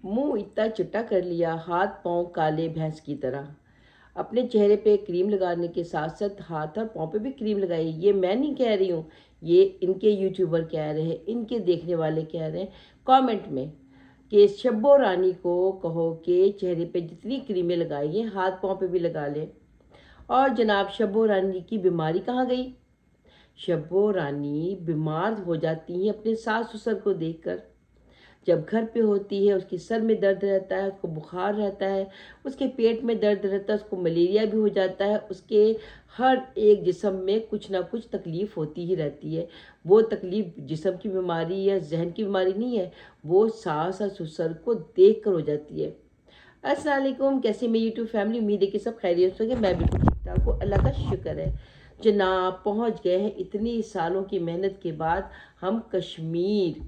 मुंह इतना चिट्टा कर लिया, हाथ पांव काले भैंस की तरह। अपने चेहरे पे क्रीम लगाने के साथ साथ हाथ और पांव पे भी क्रीम लगाई। ये मैं नहीं कह रही हूँ, ये इनके यूट्यूबर कह रहे हैं, इनके देखने वाले कह रहे हैं कमेंट में कि शब्बो रानी को कहो कि चेहरे पे जितनी क्रीमें लगाई हैं हाथ पांव पे भी लगा ले। और जनाब, शब्बो रानी की बीमारी कहाँ गई? शब्बो रानी बीमार हो जाती हैं अपने सास ससुर को देखकर। जब घर पे होती है उसके सर में दर्द रहता है, उसको बुखार रहता है, उसके पेट में दर्द रहता है, उसको मलेरिया भी हो जाता है, उसके हर एक जिस्म में कुछ ना कुछ तकलीफ़ होती ही रहती है। वो तकलीफ़ जिस्म की बीमारी या जहन की बीमारी नहीं है, वो सास और ससुर को देख कर हो जाती है। अस्सलाम वालेकुम, कैसे मेरी यूट्यूब फैमिली? उम्मीद है कि सब खैरियत से होंगे। मैं बिल्कुल ठीक ठाक हूँ, अल्लाह का शुक्र है। जनाब, पहुँच गए हैं इतनी सालों की मेहनत के बाद हम कश्मीर।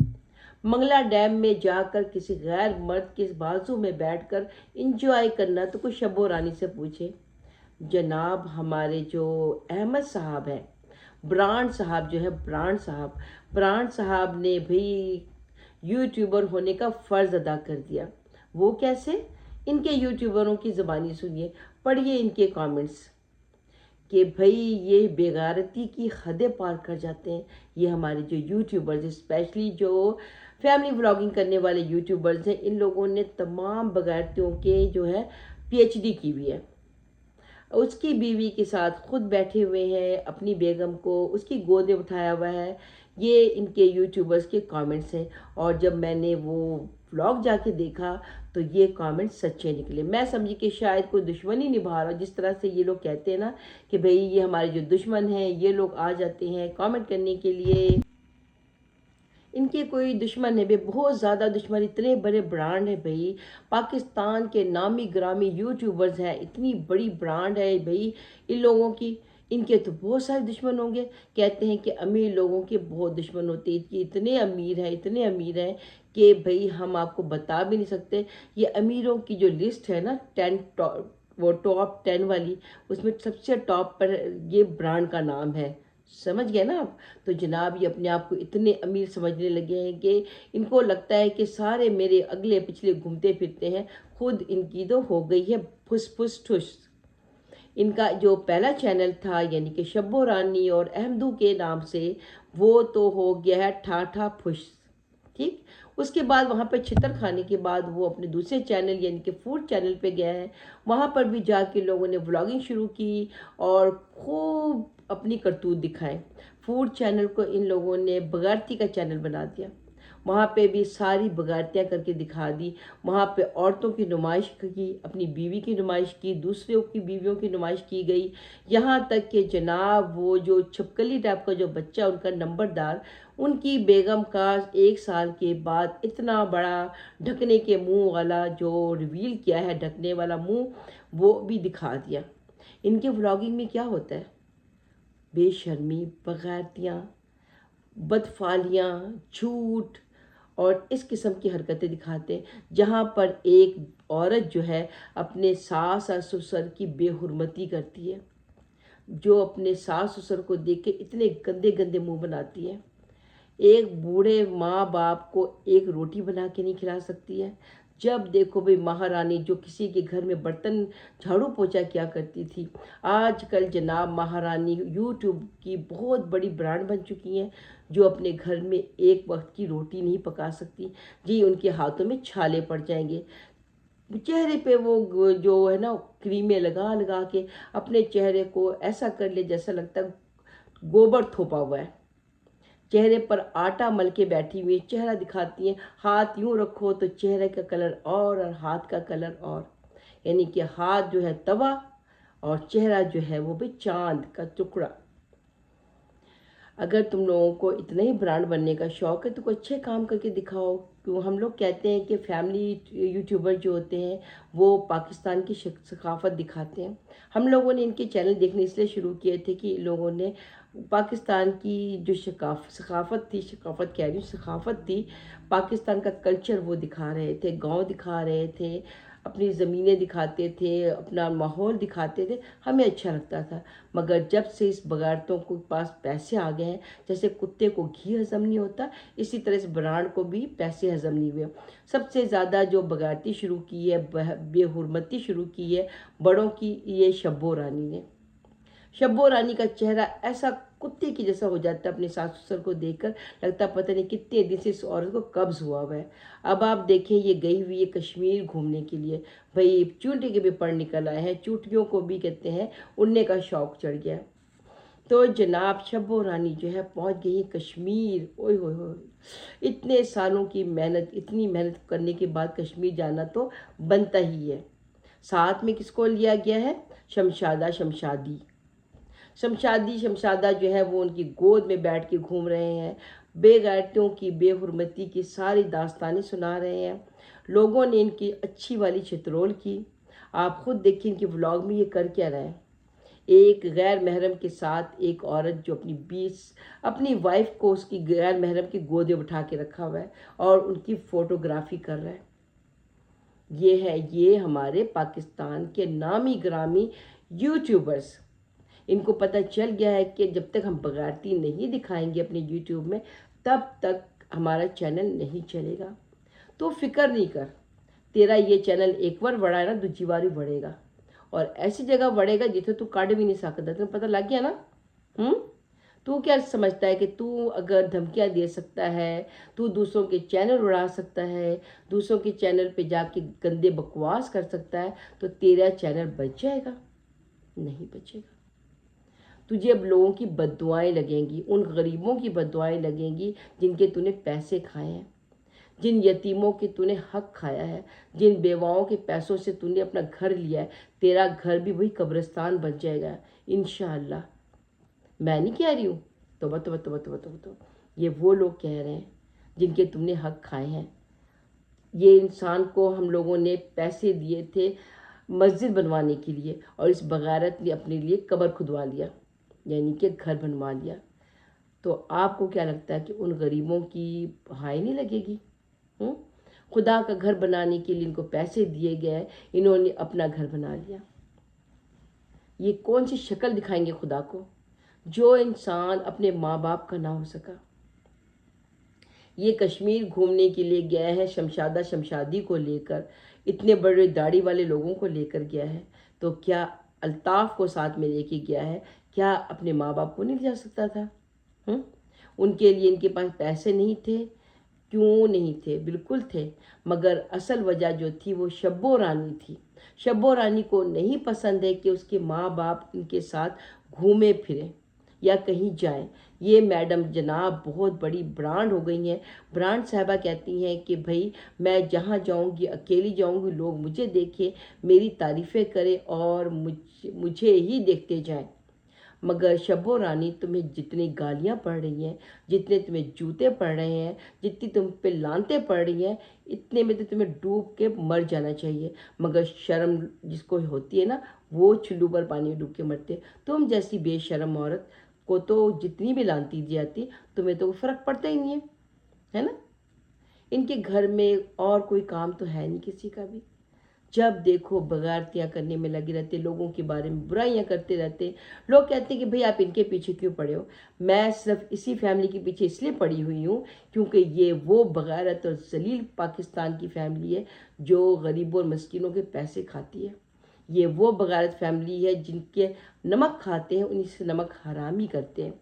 मंगला डैम में जाकर किसी गैर मर्द के बाजू में बैठकर इंजॉय करना तो कुछ शब्बो रानी से पूछे। जनाब, हमारे जो अहमद साहब हैं, ब्रांड साहब जो है, ब्रांड साहब ने भी यूट्यूबर होने का फ़र्ज़ अदा कर दिया। वो कैसे? इनके यूट्यूबरों की ज़बानी सुनिए, पढ़िए इनके कमेंट्स कि भाई ये बेगारती की हदें पार कर जाते हैं। ये हमारे जो यूट्यूबर्स, स्पेशली जो फैमिली व्लॉगिंग करने वाले यूट्यूबर्स हैं, इन लोगों ने तमाम बेगारतियों के जो है पीएचडी की हुई है। उसकी बीवी के साथ खुद बैठे हुए हैं, अपनी बेगम को उसकी गोद में उठाया हुआ है। ये इनके यूट्यूबर्स के कमेंट्स हैं। और जब मैंने वो व्लॉग जाके देखा तो ये कमेंट्स सच्चे निकले। मैं समझी कि शायद कोई दुश्मनी निभा रहा, जिस तरह से ये लोग कहते हैं ना कि भाई ये हमारे जो दुश्मन हैं, ये लोग आ जाते हैं कमेंट करने के लिए, इनके कोई दुश्मन है भाई, बहुत ज़्यादा दुश्मन। इतने बड़े ब्रांड है भाई, पाकिस्तान के नामी ग्रामी यूट्यूबर्स हैं, इतनी बड़ी ब्रांड है भाई इन लोगों की। इनके तो बहुत सारे दुश्मन होंगे। कहते हैं कि अमीर लोगों के बहुत दुश्मन होते हैं, कि इतने अमीर हैं, इतने अमीर हैं कि भाई हम आपको बता भी नहीं सकते। ये अमीरों की जो लिस्ट है ना, वो टॉप 10 वाली, उसमें सबसे टॉप पर ये ब्रांड का नाम है। समझ गए ना आप? तो जनाब, ये अपने आप को इतने अमीर समझने लगे हैं कि इनको लगता है कि सारे मेरे अगले पिछले घूमते फिरते हैं। खुद इनकी तो हो गई है फुस फुस ठुस। इनका जो पहला चैनल था यानी कि शब्बो रानी और अहमदू के नाम से, वो तो हो गया है ठाठा फुस। ठीक। उसके बाद वहाँ पे छितर खाने के बाद वो अपने दूसरे चैनल यानी कि फूड चैनल पे गया है। वहाँ पर भी जाके लोगों ने व्लॉगिंग शुरू की और खूब अपनी करतूत दिखाए। फूड चैनल को इन लोगों ने बगारती का चैनल बना दिया। वहाँ पे भी सारी बगारतियाँ करके दिखा दी। वहाँ पे औरतों की नुमाइश की, अपनी बीवी की नुमाइश की, दूसरों की बीवियों की नुमाइश की गई। यहाँ तक कि जनाब, वो जो छिपकली टाइप का जो बच्चा उनका नंबरदार, उनकी बेगम का 1 साल के बाद इतना बड़ा ढकने के मुंह वाला जो रिवील किया है, ढकने वाला मुंह, वो भी दिखा दिया। इनके व्लॉगिंग में क्या होता है? बेशर्मी, बगैरतियाँ, बदफालियाँ, झूठ और इस किस्म की हरकतें दिखाते हैं, जहाँ पर एक औरत जो है अपने सास और ससुर की बेहुरमती करती है, जो अपने सास ससुर को देख के इतने गंदे गंदे मुंह बनाती है। एक बूढ़े माँ बाप को एक रोटी बना के नहीं खिला सकती है। जब देखो भाई महारानी जो किसी के घर में बर्तन झाड़ू पोछा किया करती थी, आजकल जनाब महारानी यूट्यूब की बहुत बड़ी ब्रांड बन चुकी हैं, जो अपने घर में एक वक्त की रोटी नहीं पका सकती। जी, उनके हाथों में छाले पड़ जाएंगे। चेहरे पे वो जो है ना क्रीमें लगा लगा के अपने चेहरे को ऐसा कर ले जैसा लगता है गोबर थोपा हुआ है। चेहरे पर आटा मल के बैठी हुई चेहरा दिखाती हैं। हाथ यूं रखो तो चेहरे का कलर और हाथ का कलर और, यानी कि हाथ जो है तवा और चेहरा जो है वो भी चांद का टुकड़ा। अगर तुम लोगों को इतना ही ब्रांड बनने का शौक़ है तो कोई अच्छे काम करके दिखाओ। क्यों हम लोग कहते हैं कि फैमिली यूट्यूबर जो होते हैं वो पाकिस्तान की सकाफ़त दिखाते हैं। हम लोगों ने इनके चैनल देखने इसलिए शुरू किए थे कि लोगों ने पाकिस्तान की जो सकाफ़त कह रही हूँ, सकाफ़त थी, पाकिस्तान का कल्चर वो दिखा रहे थे, गांव दिखा रहे थे, اپنی زمینیں دکھاتے تھے، اپنا ماحول دکھاتے تھے، ہمیں اچھا لگتا تھا۔ مگر جب سے اس بغیرتوں کے پاس پیسے آ گئے ہیں، جیسے کتے کو گھی ہضم نہیں ہوتا، اسی طرح اس برانڈ کو بھی پیسے ہضم نہیں ہوئے۔ سب سے زیادہ جو بغیرتی شروع کی ہے، بے حرمتی شروع کی ہے بڑوں کی، یہ شبو رانی نے۔ شبو رانی کا چہرہ ایسا کتے کی جیسا ہو جاتا ہے اپنے ساس سسر کو دیکھ کر، لگتا پتہ نہیں کتنے دن سے اس عورت کو قبض ہوا ہوا ہے۔ اب آپ دیکھیں، یہ گئی ہوئی ہے کشمیر گھومنے کے لیے، بھئی چونٹی کے بھی پر نکل آئے ہیں، چوٹیوں کو بھی کہتے ہیں اڑنے کا شوق چڑھ گیا۔ تو جناب شبو رانی جو ہے پہنچ گئی ہے کشمیر۔ اوئے ہوئے ہوئے، اتنے سالوں کی محنت، اتنی محنت کرنے کے بعد کشمیر جانا تو بنتا ہی ہے۔ ساتھ میں کس کو لیا گیا ہے؟ شمشادہ شمشادی۔ شمشادہ جو ہے وہ ان کی گود میں بیٹھ کے گھوم رہے ہیں، بے غیرتیوں کی، بے حرمتی کی ساری داستانیں سنا رہے ہیں۔ لوگوں نے ان کی اچھی والی چترول کی۔ آپ خود دیکھیں ان کے ولاگ میں یہ کر کیا رہے ہیں۔ ایک غیر محرم کے ساتھ ایک عورت جو اپنی وائف کو اس کی غیر محرم کی گود میں بٹھا کے رکھا ہوا ہے اور ان کی فوٹوگرافی کر رہا ہے۔ یہ ہمارے پاکستان کے نامی گرامی یوٹیوبرز، ان کو پتہ چل گیا ہے کہ جب تک ہم بغیرتی نہیں دکھائیں گے اپنے یوٹیوب میں، تب تک ہمارا چینل نہیں چلے گا۔ تو فکر نہیں کر، تیرا یہ چینل ایک بار بڑھا ہے نا، دوسری بار ہی بڑھے گا، اور ایسی جگہ بڑھے گا جتنے تو کاٹ بھی نہیں سکتا۔ تمہیں پتہ لگ گیا نا؟ تو کیا سمجھتا ہے کہ تو اگر دھمکیاں دے سکتا ہے، تو دوسروں کے چینل اڑا سکتا ہے، دوسروں کے چینل پہ جا کے گندے بکواس کر سکتا ہے، تو تیرا چینل بچ جائے گا؟ نہیں بچے گا۔ تجھے اب لوگوں کی بد دعائیں لگیں گی، ان غریبوں کی بد دعائیں لگیں گی جن کے تو نے پیسے کھائے ہیں، جن یتیموں کے تو نے حق کھایا ہے، جن بیواؤں کے پیسوں سے تو نے اپنا گھر لیا ہے۔ تیرا گھر بھی وہی قبرستان بن جائے گا انشاءاللہ۔ میں نہیں کہہ رہی ہوں، توبہ توبہ توبہ توبہ توبہ توبہ، یہ وہ لوگ کہہ رہے ہیں جن کے تم نے حق کھائے ہیں۔ یہ انسان کو ہم لوگوں نے پیسے دیے تھے مسجد بنوانے کے لیے، اور اس بغیرت نے اپنے لیے قبر کھدوا لیا، یعنی کہ گھر بنوا لیا۔ تو آپ کو کیا لگتا ہے کہ ان غریبوں کی ہائے نہیں لگے گی؟ خدا کا گھر بنانے کے لیے ان کو پیسے دیے گئے، انہوں نے اپنا گھر بنا لیا۔ یہ کون سی شکل دکھائیں گے خدا کو؟ جو انسان اپنے ماں باپ کا نہ ہو سکا۔ یہ کشمیر گھومنے کے لیے گیا ہے، شمشادہ شمشادی کو لے کر، اتنے بڑے داڑھی والے لوگوں کو لے کر گیا ہے، تو کیا الطاف کو ساتھ میں لے کے گیا ہے؟ کیا اپنے ماں باپ کو نہیں جا سکتا تھا؟ ان کے لیے ان کے پاس پیسے نہیں تھے؟ کیوں نہیں تھے؟ بالکل تھے، مگر اصل وجہ جو تھی وہ شبو رانی تھی۔ شبو رانی کو نہیں پسند ہے کہ اس کے ماں باپ ان کے ساتھ گھومے پھریں یا کہیں جائیں۔ یہ میڈم جناب بہت بڑی برانڈ ہو گئی ہیں۔ برانڈ صاحبہ کہتی ہیں کہ بھئی میں جہاں جاؤں گی، اکیلی جاؤں گی، لوگ مجھے دیکھیں، میری تعریفیں کریں اور مجھے ہی دیکھتے جائیں۔ مگر شبو رانی، تمہیں جتنی گالیاں پڑ رہی ہیں، جتنے تمہیں جوتے پڑ رہے ہیں، جتنی تم پہ لانتیں پڑ رہی ہیں، اتنے میں تو تمہیں ڈوب کے مر جانا چاہیے۔ مگر شرم جس کو ہوتی ہے نا، وہ چلو پر پانی میں ڈوب کے مرتے۔ تم جیسی بے شرم عورت کو تو جتنی بھی لانتی دی جاتی، تمہیں تو فرق پڑتا ہی نہیں ہے نا؟ ان کے گھر میں اور کوئی کام تو ہے نہیں کسی کا بھی، جب دیکھو بغیرتیاں کرنے میں لگے رہتے، لوگوں کے بارے میں برائیاں کرتے رہتے۔ لوگ کہتے ہیں کہ بھئی آپ ان کے پیچھے کیوں پڑے ہو؟ میں صرف اسی فیملی کے پیچھے اس لیے پڑی ہوئی ہوں کیونکہ یہ وہ بغیرت اور ذلیل پاکستان کی فیملی ہے جو غریبوں اور مسکینوں کے پیسے کھاتی ہے۔ یہ وہ بغیرت فیملی ہے جن کے نمک کھاتے ہیں، انہیں سے نمک حرامی کرتے ہیں۔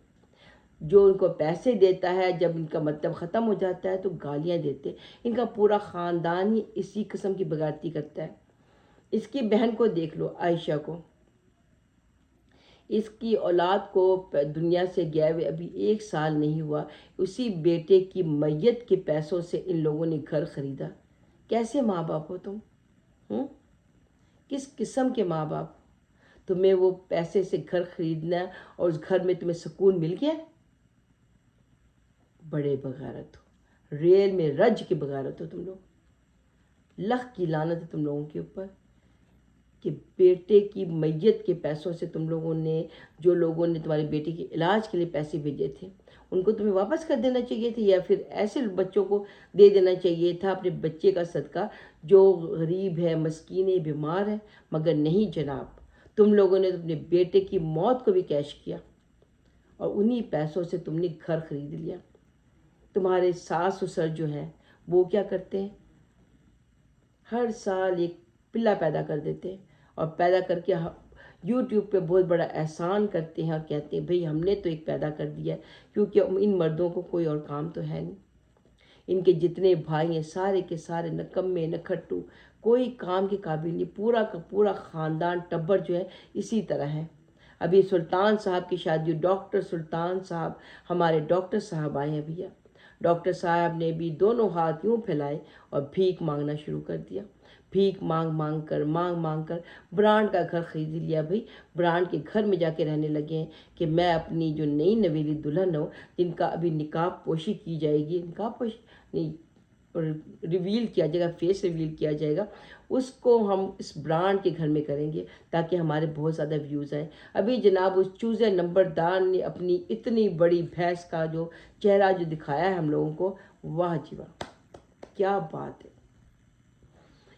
جو ان کو پیسے دیتا ہے، جب ان کا مطلب ختم ہو جاتا ہے تو گالیاں دیتے۔ ان کا پورا خاندان ہی اسی قسم کی بغیرتی کرتا ہے۔ اس کی بہن کو دیکھ لو، عائشہ کو، اس کی اولاد کو دنیا سے گئے ہوئے ابھی 1 سال نہیں ہوا، اسی بیٹے کی میت کے پیسوں سے ان لوگوں نے گھر خریدا۔ کیسے ماں باپ ہو تم؟ کس قسم کے ماں باپ؟ تمہیں وہ پیسے سے گھر خریدنا اور اس گھر میں تمہیں سکون مل گیا؟ بڑے بغیرت ہو، ریل میں رج کے بغیرت ہو تم لوگ۔ لخ کی لعنت ہے تم لوگوں کے اوپر کہ بیٹے کی میت کے پیسوں سے تم لوگوں نے، جو لوگوں نے تمہارے بیٹے کے علاج کے لیے پیسے بھیجے تھے، उनको तुम्हें वापस कर देना चाहिए था, या फिर ऐसे बच्चों को दे देना चाहिए था अपने बच्चे का सदका जो गरीब है, मस्कीन है, बीमार है। मगर नहीं जनाब, तुम लोगों ने तो अपने बेटे की मौत को भी कैश किया और उन्हीं पैसों से तुमने घर खरीद लिया। तुम्हारे सास ससुर जो है वो क्या करते हैं, हर साल एक पिल्ला पैदा कर देते हैं और पैदा करके यूट्यूब पे बहुत बड़ा एहसान करते हैं और कहते हैं भाई हमने तो एक पैदा कर दिया है, क्योंकि इन मर्दों को कोई और काम तो है नहीं। इनके जितने भाई हैं सारे के सारे नकम्मे नखट्टू, कोई काम के काबिल नहीं। पूरा का पूरा ख़ानदान टब्बर जो है इसी तरह है। अभी सुल्तान साहब की शादी, डॉक्टर सुल्तान साहब, हमारे डॉक्टर साहब आए हैं भैया। डॉक्टर साहब ने भी दोनों हाथ यूँ फैलाए और भीख मांगना शुरू कर दिया। भीख मांग मांग कर ब्रांड का घर खरीद लिया भाई। ब्रांड के घर में जाके रहने लगे हैं कि मैं अपनी जो नई नवेली दुल्हन हो, जिनका अभी निकाब पोशी की जाएगी, निकाब पोशी नहीं रिवील किया जाएगा, फेस रिवील किया जाएगा, उसको हम इस ब्रांड के घर में करेंगे ताकि हमारे बहुत ज़्यादा व्यूज़ आए। अभी जनाब उस चूज़े नंबरदार ने अपनी इतनी बड़ी भैंस का जो चेहरा जो दिखाया है हम लोगों को, वाह जी वाह, क्या बात है।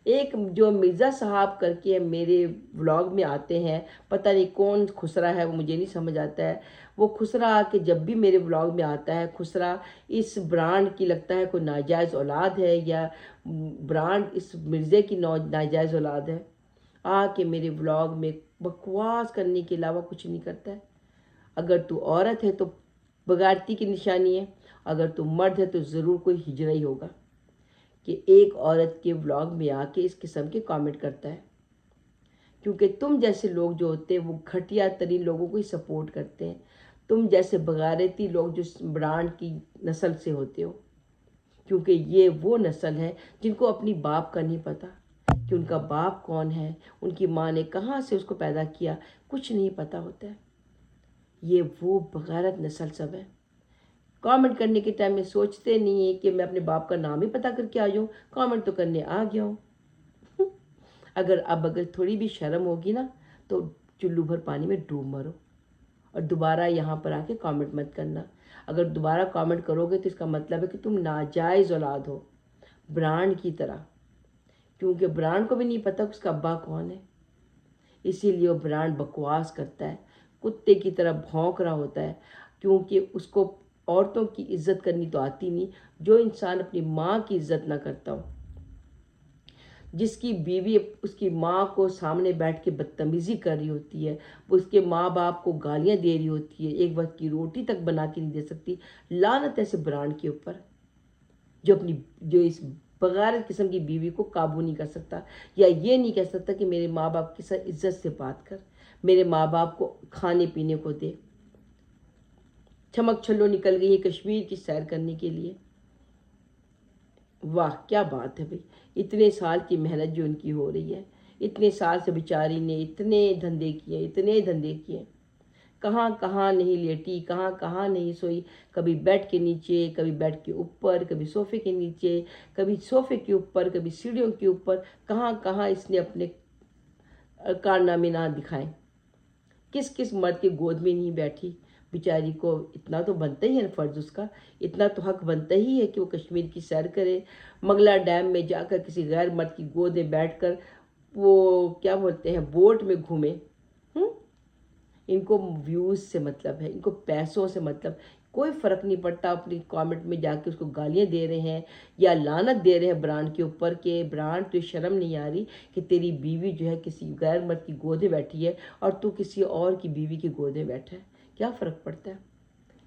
एक जो मिर्ज़ा साहब करके मेरे व्लॉग में आते हैं, पता नहीं कौन खुसरा है, वो मुझे नहीं समझ आता है। वो खुसरा आके जब भी मेरे व्लॉग में आता है, खुसरा इस ब्रांड की लगता है कोई नाजायज़ औलाद है या ब्रांड इस मिर्ज़े की नाजायज़ औलाद है, आके मेरे व्लॉग में बकवास करने के अलावा कुछ नहीं करता है। अगर तू औरत है तो बगारती की निशानी है, अगर तू मर्द है तो ज़रूर कोई हिजड़ा ही होगा कि एक औरत के व्लॉग में आके इस किस्म के कमेंट करता है। क्योंकि तुम जैसे लोग जो होते हैं वो घटिया तरीन लोगों को ही सपोर्ट करते हैं। तुम जैसे बगारती लोग जो ब्रांड की नस्ल से होते हो, क्योंकि ये वो नस्ल है जिनको अपनी बाप का नहीं पता कि उनका बाप कौन है, उनकी माँ ने कहाँ से उसको पैदा किया, कुछ नहीं पता होता है। ये वो बगारत नस्ल सब है। कमेंट करने के टाइम में सोचते नहीं है कि मैं अपने बाप का नाम ही पता करके आ जाऊँ, कमेंट तो करने आ गया हूँ। अगर थोड़ी भी शर्म होगी ना तो चुल्लू भर पानी में डूब मरो और दोबारा यहाँ पर आके कमेंट मत करना। अगर दोबारा कमेंट करोगे तो इसका मतलब है कि तुम नाजायज़ औलाद हो ब्रांड की तरह, क्योंकि ब्रांड को भी नहीं पता उसका अब्बा कौन है, इसीलिए वो ब्रांड बकवास करता है, कुत्ते की तरह भौंक रहा होता है, क्योंकि उसको औरतों की इज्जत करनी तो आती नहीं। जो इंसान अपनी माँ की इज्जत ना करता हो, जिसकी बीवी उसकी माँ को सामने बैठ के बदतमीज़ी कर रही होती है, उसके माँ बाप को गालियाँ दे रही होती है, एक वक्त की रोटी तक बना के नहीं दे सकती, लानत ऐसे ब्रांड के ऊपर जो इस बगारत किस्म की बीवी को काबू नहीं कर सकता, या ये नहीं कह सकता कि मेरे माँ बाप के साथ इज्जत से बात कर, मेरे माँ बाप को खाने पीने को दे। चमक छल्लो निकल गई है कश्मीर की सैर करने के लिए। वाह क्या बात है भाई, इतने साल की मेहनत जो उनकी हो रही है, इतने साल से बेचारी ने इतने धंधे किए, कहाँ कहाँ नहीं लेटी, कहाँ कहाँ नहीं सोई, कभी बेड के नीचे, कभी बेड के ऊपर, कभी सोफ़े के नीचे, कभी सोफ़े के ऊपर, कभी सीढ़ियों के ऊपर, कहाँ कहाँ इसने अपने कारनामे ना दिखाए। किस किस मर्द के गोद में नहीं बैठी। बेचारी को इतना तो बनता ही है फ़र्ज़, उसका इतना तो हक बनता ही है कि वो कश्मीर की सैर करे, मंगला डैम में जाकर किसी गैर मर्द की गोद में बैठकर वो क्या बोलते हैं बोट में घूमे। इनको व्यूज़ से मतलब है, इनको पैसों से मतलब, कोई फ़र्क नहीं पड़ता अपनी कमेंट में जाके उसको गालियाँ दे रहे हैं या लानत दे रहे हैं ब्रांड के ऊपर कि ब्रांड तो शर्म नहीं आ रही कि तेरी बीवी जो है किसी गैर मर्द की गोद में बैठी है और तू किसी और की बीवी की गोद में बैठा है, क्या फ़र्क पड़ता है।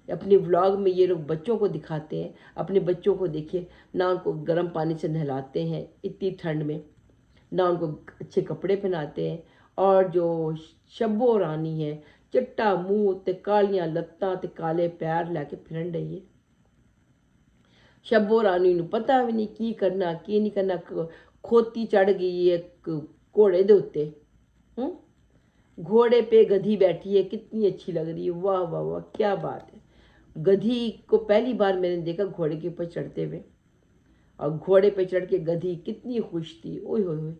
अपने व्लॉग में ये लोग बच्चों को दिखाते हैं, अपने बच्चों को देखिए ना, उनको गर्म पानी से नहलाते हैं इतनी ठंड में, ना उनको अच्छे कपड़े पहनाते हैं, और जो शब्बो रानी है चिट्टा मुँह ते कालियां लत्तां ते काले पैर लैके फिरन रही है। शब्बो रानी नूं पता भी नहीं की करना की नहीं करना, खोती चढ़ गई है घोड़े दे उत्ते, घोड़े पे गधी बैठी है, कितनी अच्छी लग रही है, वाह वाह वाह क्या बात है। गधी को पहली बार मैंने देखा घोड़े के ऊपर चढ़ते हुए, और घोड़े पे चढ़ के गधी कितनी खुश थी, ओए होए।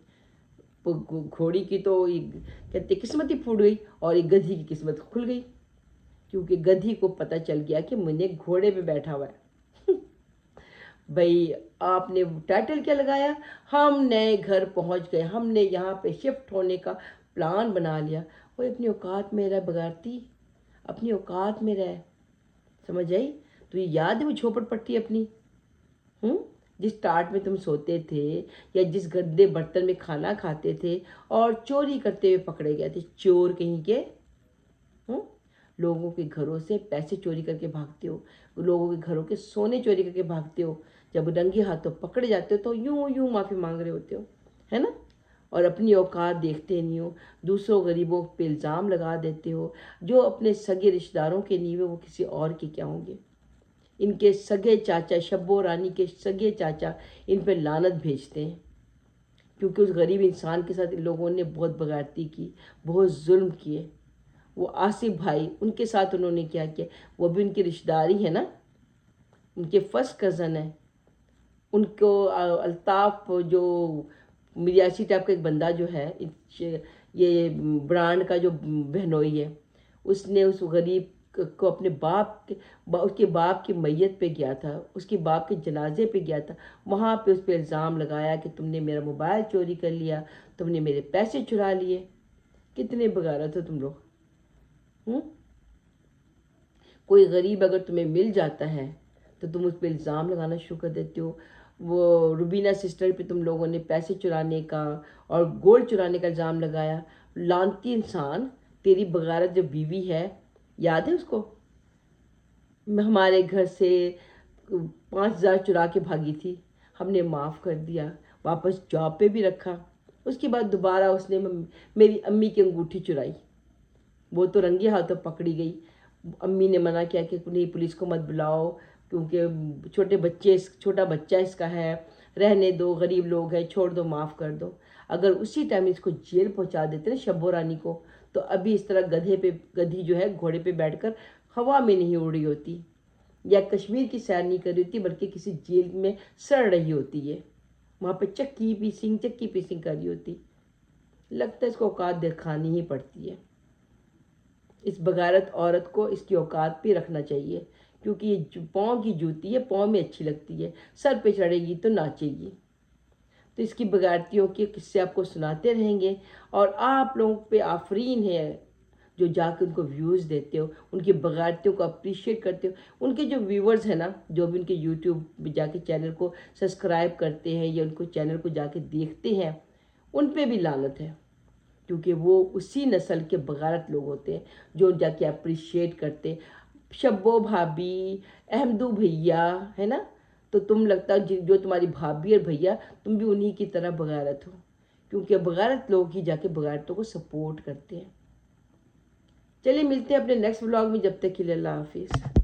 घोड़ी की तो कहते किस्मत ही फूट गई और एक गधी की किस्मत खुल गई, क्योंकि गधी को पता चल गया कि मुन्ने घोड़े पे बैठा हुआ है। भाई आपने टाइटल क्या लगाया, हम नए घर पहुंच गए, हमने यहाँ पे शिफ्ट होने का प्लान बना लिया। वो अपनी औकात में रह बगाड़ती, अपनी औकात में रह, समझ आई? तो ये याद है वो झोपड़पट्टी अपनी, जिस टाट में तुम सोते थे या जिस गंदे बर्तन में खाना खाते थे और चोरी करते हुए पकड़े गए थे, चोर कहीं के। लोगों के घरों से पैसे चोरी करके भागते हो, लोगों के घरों के सोने चोरी करके भागते हो, जब रंगे हाथों पकड़े जाते हो तो यूं यूं माफ़ी मांग रहे होते हो, है ना? और अपनी औकात देखते नहीं हो, दूसरों गरीबों पे इल्ज़ाम लगा देते हो। जो अपने सगे रिश्तेदारों के नहीं हुए वो किसी और के क्या होंगे? इनके सगे चाचा, शब्बो रानी के सगे चाचा इन पर लानत भेजते हैं, क्योंकि उस गरीब इंसान के साथ इन लोगों ने बहुत बगावती की, बहुत जुल्म किए। वो आसिफ भाई, उनके साथ उन्होंने क्या किया, वो भी उनकी रिश्तेदारी है ना, उनके फर्स्ट कज़न है। उनको अल्ताफ़ जो मियासी टाइप का एक बंदा जो है, ये ब्रांड का जो बहनोई है, उसने उस गरीब को अपने उसके बाप की मैयत पे गया था, उसके बाप के जनाजे पे गया था, वहाँ पे उस पर इल्ज़ाम लगाया कि तुमने मेरा मोबाइल चोरी कर लिया, तुमने मेरे पैसे चुरा लिए। कितने बगारत हो तुम लोग। कोई गरीब अगर तुम्हें मिल जाता है तो तुम उस पर इल्ज़ाम लगाना शुरू कर देते हो। वो रुबीना सिस्टर पे तुम लोगों ने पैसे चुराने का और गोल्ड चुराने का इल्ज़ाम लगाया। लानती इंसान, तेरी बगारत जो बीवी है, याद है उसको? हमारे घर से 5,000 चुरा के भागी थी, हमने माफ़ कर दिया, वापस जॉब पे भी रखा। उसके बाद दोबारा उसने मेरी अम्मी की अंगूठी चुराई, वो तो रंगे हाथों पकड़ी गई। अम्मी ने मना किया कि नहीं, पुलिस को मत बुलाओ, क्योंकि छोटा बच्चा इसका है, रहने दो, गरीब लोग हैं, छोड़ दो, माफ़ कर दो। अगर उसी टाइम इसको जेल पहुंचा देते ना शब्बो रानी को, तो अभी इस तरह गधी जो है घोड़े पे बैठकर हवा में नहीं उड़ रही होती, या कश्मीर की सैर नहीं कर रही होती, बल्कि किसी जेल में सड़ रही होती है, वहाँ पे चक्की पीसिंग कर रही होती। लगता है इसको औकात दिखानी ही पड़ती है। इस बगारत औरत को इसकी औकात पे रखना चाहिए, क्योंकि ये पाँव की जूती है, पाँव में अच्छी लगती है, सर पे चढ़ेगी तो नाचेगी। तो इसकी बगारतियों के किस्से आपको सुनाते रहेंगे, और आप लोगों पे आफरीन है जो जाकर उनको व्यूज़ देते हो, उनकी बगारतियों को अप्रिशिएट करते हो। उनके जो व्यूवर्स हैं ना, जो भी उनके यूट्यूब पे जाके चैनल को सब्सक्राइब करते हैं या उनको चैनल को जाके देखते हैं, उन पे भी लानत है, क्योंकि वो उसी नस्ल के बगारत लोग होते हैं जो जाके अप्रिशिएट करते। शब्बो भाभी, अहमदू भैया, है ना, तो तुम लगता है जो तुम्हारी भाभी और भैया, तुम भी उन्हीं की तरह बगारत हो, क्योंकि बगारत लोग ही जाके बगारतों को सपोर्ट करते हैं। चलिए मिलते हैं अपने नेक्स्ट व्लॉग में, जब तक के लिए अल्लाह हाफिज़।